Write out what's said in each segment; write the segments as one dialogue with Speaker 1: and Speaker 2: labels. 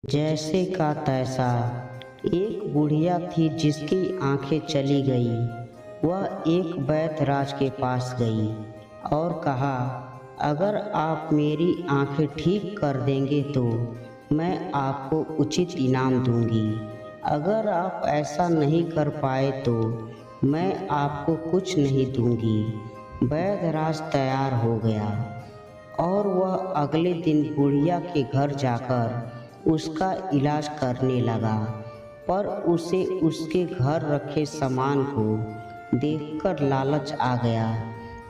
Speaker 1: जैसे का तैसा। एक बुढ़िया थी जिसकी आंखें चली गई। वह एक वैद्यराज के पास गई और कहा, अगर आप मेरी आंखें ठीक कर देंगे तो मैं आपको उचित इनाम दूंगी। अगर आप ऐसा नहीं कर पाए तो मैं आपको कुछ नहीं दूंगी। वैद्यराज तैयार हो गया और वह अगले दिन बुढ़िया के घर जाकर उसका इलाज करने लगा, पर उसे उसके घर रखे सामान को देखकर लालच आ गया।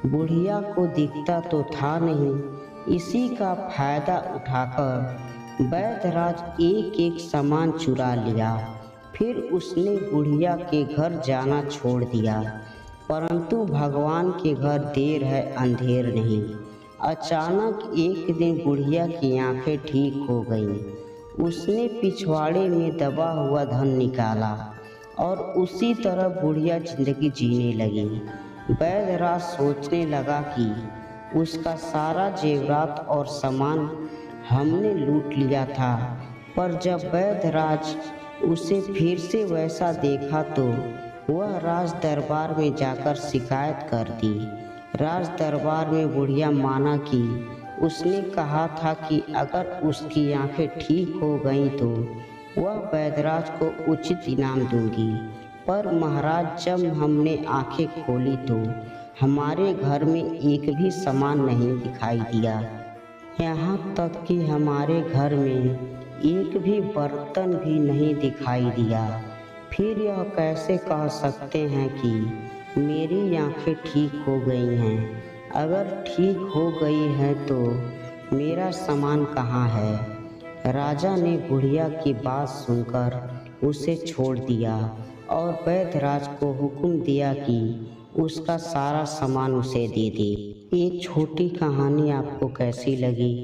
Speaker 1: बुढ़िया को दिखता तो था नहीं। इसी का फायदा उठाकर वैद्यराज एक एक सामान चुरा लिया। फिर उसने बुढ़िया के घर जाना छोड़ दिया। परंतु भगवान के घर देर है अंधेर नहीं। अचानक एक दिन बुढ़िया की आंखें ठीक हो गईं। उसने पिछवाड़े में दबा हुआ धन निकाला और उसी तरह बुढ़िया जिंदगी जीने लगी। वैद्यराज सोचने लगा कि उसका सारा जेवरात और सामान हमने लूट लिया था, पर जब वैद्यराज उसे फिर से वैसा देखा तो वह राज दरबार में जाकर शिकायत कर दी। राज दरबार में बुढ़िया माना कि उसने कहा था कि अगर उसकी आंखें ठीक हो गईं तो वह वैद्यराज को उचित इनाम दूंगी। पर महाराज, जब हमने आंखें खोली तो हमारे घर में एक भी सामान नहीं दिखाई दिया। यहाँ तक कि हमारे घर में एक भी बर्तन भी नहीं दिखाई दिया। फिर यह कैसे कह सकते हैं कि मेरी आंखें ठीक हो गई हैं? अगर ठीक हो गई है तो मेरा सामान कहाँ है? राजा ने बुढ़िया की बात सुनकर उसे छोड़ दिया और वैद्यराज को हुक्म दिया कि उसका सारा सामान उसे दे दे। ये छोटी कहानी आपको कैसी लगी?